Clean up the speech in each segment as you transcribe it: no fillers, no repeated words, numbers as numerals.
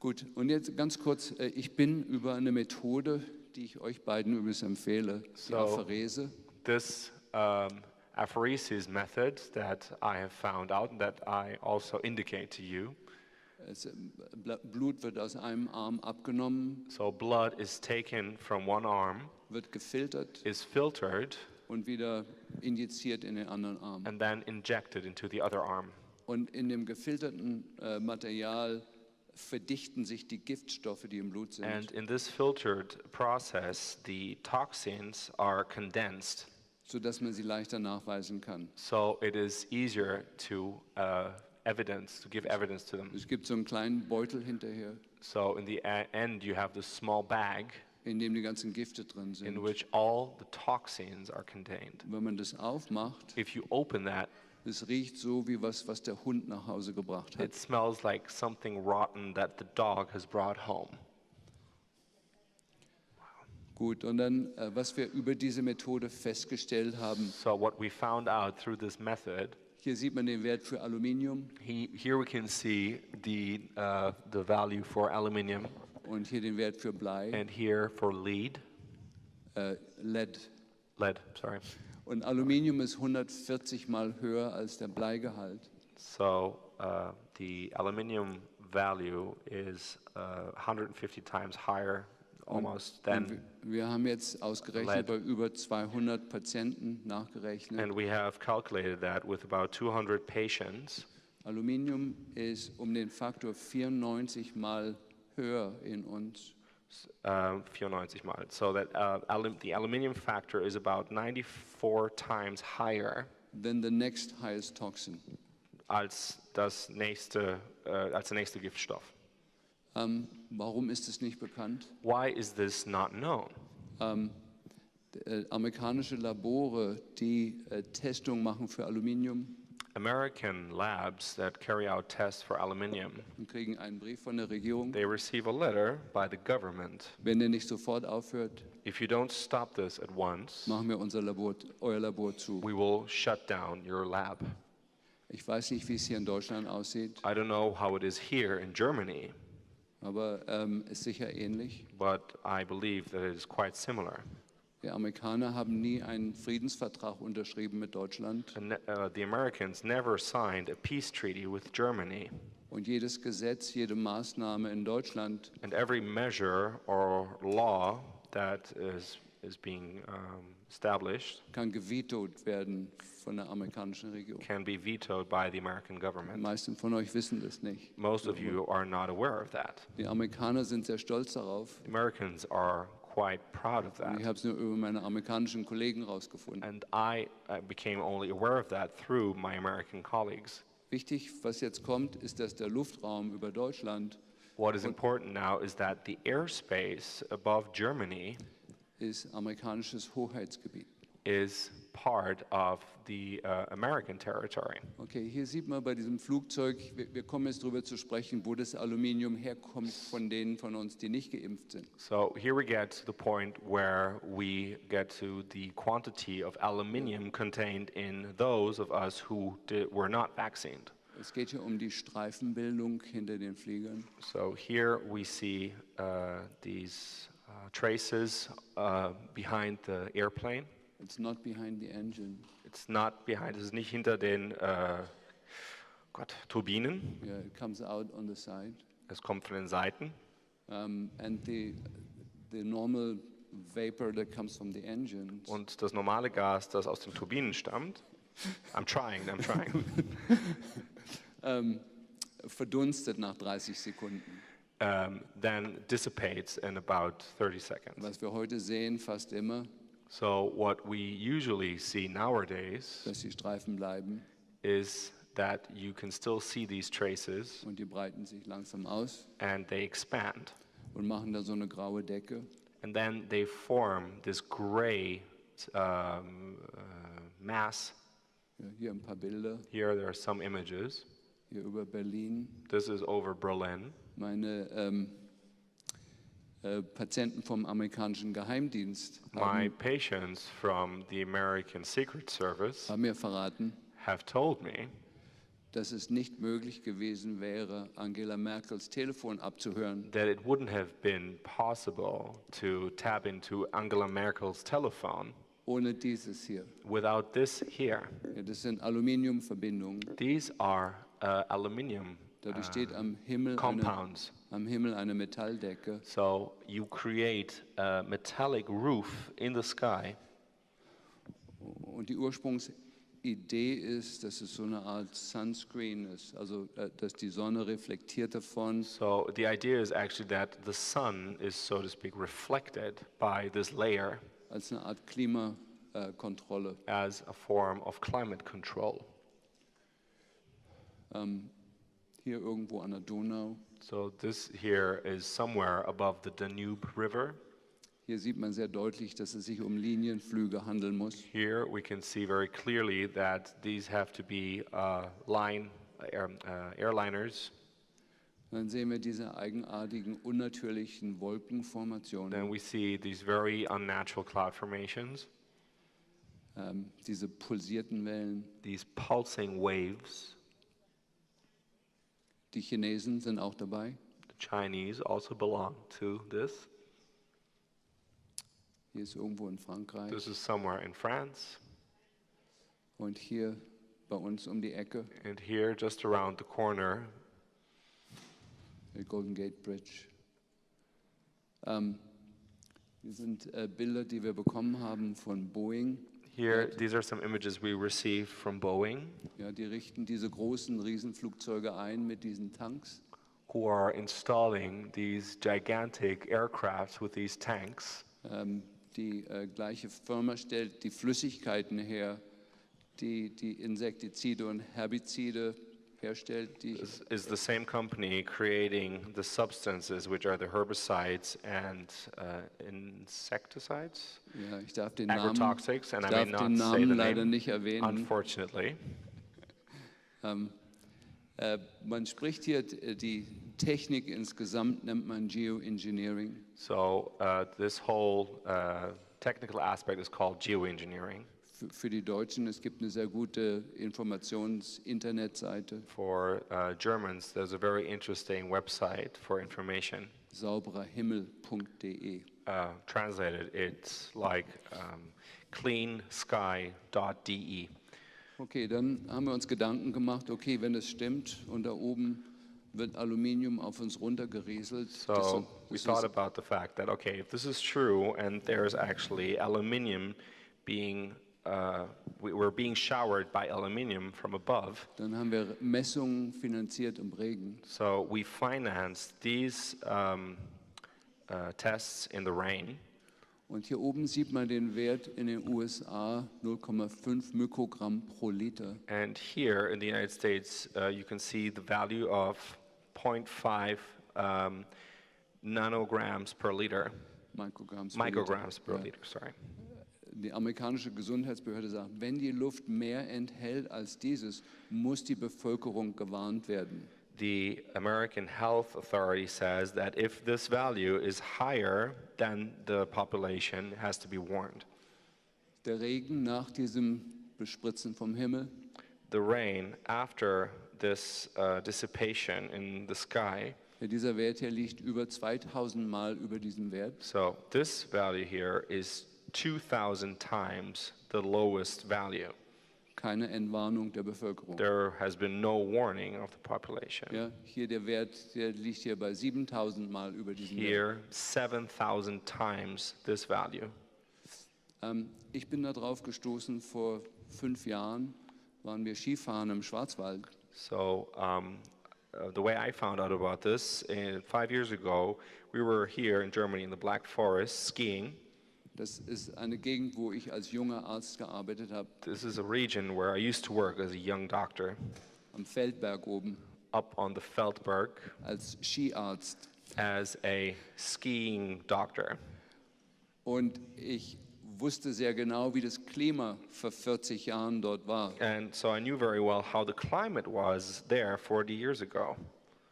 Gut, und jetzt ganz kurz, ich bin über eine Methode, die ich euch beiden übrigens empfehle, die Apherese. This apheresis method that I have found out and that I also indicate to you. Blut wird aus einem Arm abgenommen. So blood is taken from one arm, wird gefiltert, is filtered, und wieder injiziert in den anderen Arm. And then injected into the other arm. Und in dem gefilterten Material verdichten sich die Giftstoffe, die im Blut sind. And in this filtered process, the toxins are condensed, sodass man sie leichter nachweisen kann. So it is easier to give evidence to them. Es gibt so einen kleinen Beutel hinterher. So in the end, you have this small bag, in dem die ganzen Gifte drin sind. In which all the toxins are contained. Wenn man das aufmacht, if you open that, es riecht so wie was der Hund nach Hause gebracht hat. It smells like something rotten that the dog has brought home. Gut, und dann, was wir über diese Methode festgestellt haben. So what we found out through this method. Hier sieht man den Wert für Aluminium. Here we can see the value for aluminium. Und hier den Wert für Blei. And here for lead. Lead. Lead, sorry. Und Aluminium ist 140 mal höher als der Bleigehalt. So the aluminium value is 150 times higher, almost than. Wir haben jetzt ausgerechnet bei über 200 Patienten nachgerechnet. And we have calculated that with about 200 patients. Aluminium ist den Faktor 94 mal höher in uns. 94 mal. So that the aluminium factor is about 94 times higher than the next highest toxin. Als der nächste Giftstoff. Warum ist es nicht bekannt? Why is this not known? Amerikanische Labore, die Testung machen für Aluminium, American labs that carry out tests for aluminium, und kriegen einen Brief von der Regierung. They receive a letter by the government. Wenn der nicht sofort aufhört, if you don't stop this at once, machen wir euer Labor zu. We will shut down your lab. Ich weiß nicht, wie es hier in Deutschland aussieht. I don't know how it is here in Germany. Aber ist sicher ähnlich. But I believe that it is quite similar. Die Amerikaner haben nie einen Friedensvertrag unterschrieben mit Deutschland. And, the Americans never signed a peace treaty with Germany. Und jedes Gesetz, jede Maßnahme in Deutschland, and every measure or law that is being established, kann gevetoed werden von der amerikanischen Regierung. Can be vetoed by the American government. Die meisten von euch wissen das nicht. Most of you are not aware of that. Die Amerikaner sind sehr stolz darauf. The Americans are quite proud of that. Ich habe es nur über meine amerikanischen Kollegen rausgefunden. And I became only aware of that through my American colleagues. Wichtig, was jetzt kommt, ist, dass der Luftraum über Deutschland. What is important now is that the airspace above Germany ist amerikanisches Hoheitsgebiet. Is part of the American territory. Okay, hier sieht man bei diesem Flugzeug, wir kommen jetzt darüber zu sprechen, wo das Aluminium herkommt von denen von uns, die nicht geimpft sind. So here we get to the point where we get to the quantity of aluminium contained in those of us who were not vaccinated. Es geht hier um die Streifenbildung hinter den Fliegern. So here we see these traces behind the airplane. It's not behind the engine. It's not behind. Es ist nicht hinter den Turbinen. Yeah, it comes out on the side. Es kommt von den Seiten. And the normal vapor that comes from the engine. Und das normale Gas, das aus den Turbinen stammt. I'm trying. Verdunstet nach 30 Sekunden. Then dissipates in about 30 seconds. Was wir heute sehen, fast immer. So what we usually see nowadays, dass die Streifen bleiben, is that you can still see these traces. Und die breiten sich langsam aus. And they expand. Und machen da so eine graue Decke. And then they form this gray mass. Ja, hier ein paar Bilder. Here there are some images. Hier über Berlin. This is over Berlin. Meine Patienten vom amerikanischen Geheimdienst My patients from the American Secret Service haben mir verraten, have told me dass es nicht möglich gewesen wäre, Angela Merkels Telefon abzuhören. that it wouldn't have been possible to tap into Angela Merkel's telephone Ohne dieses hier. without this here. Ja, das sind Aluminiumverbindungen. These are aluminium Dadurch steht am Himmel compounds. eine Metalldecke. So you create a metallic roof in the sky. Und die Ursprungsidee ist, dass es so eine Art Sunscreen ist, also dass die Sonne reflektiert davon. So the idea is actually that the sun is, so to speak, reflected by this layer Als eine Art Klimakontrolle. as a form of climate control. Hier irgendwo an der Donau. So this here is somewhere above the Danube River. Hier sieht man sehr deutlich, dass es sich um Linienflüge handeln muss. Here we can see very clearly that these have to be airliners. Dann sehen wir diese eigenartigen, unnatürlichen Wolkenformationen, Then we see these very unnatural cloud formations, diese pulsierten Wellen. these pulsing waves. Die Chinesen sind auch dabei. The Chinese also belong to this. Hier ist irgendwo in Frankreich This is somewhere in France, und hier bei uns um die Ecke, and here just around the corner, der Golden Gate Bridge. Hier sind Bilder, die wir bekommen haben von Boeing. here these are some images we received from Boeing, Ja, die richten diese großen Riesenflugzeuge ein mit diesen Tanks. who are installing these gigantic aircrafts with these tanks. Die gleiche Firma stellt die Flüssigkeiten her, die Insektizide und Herbizide herstellt. This is the same company creating the substances which are the herbicides and insecticides, Ja, ich darf den Namen, agrotoxics, and ich I may darf den not say the Namen leider name, nicht erwähnen. unfortunately. Man spricht hier die Technik insgesamt nennt man Geoengineering. So this whole technical aspect is called geoengineering. Für die Deutschen, es gibt eine sehr gute Informations-Internetseite, For Germans, there's a very interesting website for information. saubererhimmel.de. Translated, it's like cleansky.de. Okay, dann haben wir uns Gedanken gemacht, okay, wenn es stimmt und da oben wird Aluminium auf uns runtergerieselt. So we thought about the fact that, okay, if this is true and there's actually aluminium being, we're being showered by aluminium from above, Dann haben wir Messungen finanziert im Regen. so we financed these tests in the rain. Und hier oben sieht man den Wert in den USA 0,5 Mikrogramm pro Liter. And here in the United States, you can see the value of 0.5 nanograms per liter, micrograms per Ja. liter, sorry. Die amerikanische Gesundheitsbehörde sagt, wenn die Luft mehr enthält als dieses, muss die Bevölkerung gewarnt werden. The American Health Authority says that if this value is higher, then the population has to be warned. Der Regen nach diesem Bespritzen vom Himmel, The rain after this dissipation in the sky, ja, dieser Wert hier liegt über 2000 Mal über diesem Wert. so this value here is 2,000 times the lowest value. Keine Entwarnung der Bevölkerung. There has been no warning of the population. Ja, hier der Wert, der liegt hier bei 7000 Mal über diesem Wert. Here, 7,000 times this value. Ich bin da drauf gestoßen, vor 5 Jahren waren wir Skifahren im Schwarzwald. So the way I found out about this, 5 years ago, we were here in Germany in the Black Forest skiing. Das ist eine Gegend, wo ich als junger Arzt gearbeitet habe, This is a region where I used to work as a young doctor, am Feldberg oben, up on the Feldberg als Skiarzt. as a skiing doctor. Und ich wusste sehr genau, wie das Klima vor 40 Jahren dort war. And so I knew very well how the climate was there 40 years ago.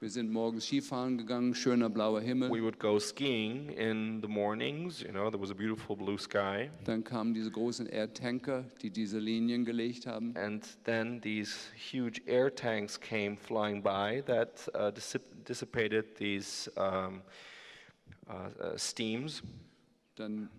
Wir sind morgens Skifahren gegangen, schöner blauer Himmel. We would go skiing in the mornings, you know, there was a beautiful blue sky. Dann kamen diese großen Air-Tanker, die diese Linien gelegt haben. And then these huge air tanks came flying by that dissipated these steams. Dann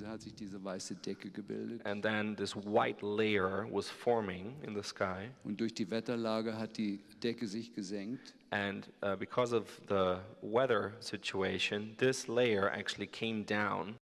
hat sich diese weiße Decke gebildet. And then this white layer was forming in the sky. Und durch die Wetterlage hat die Decke sich gesenkt. And because of the weather situation, this layer actually came down.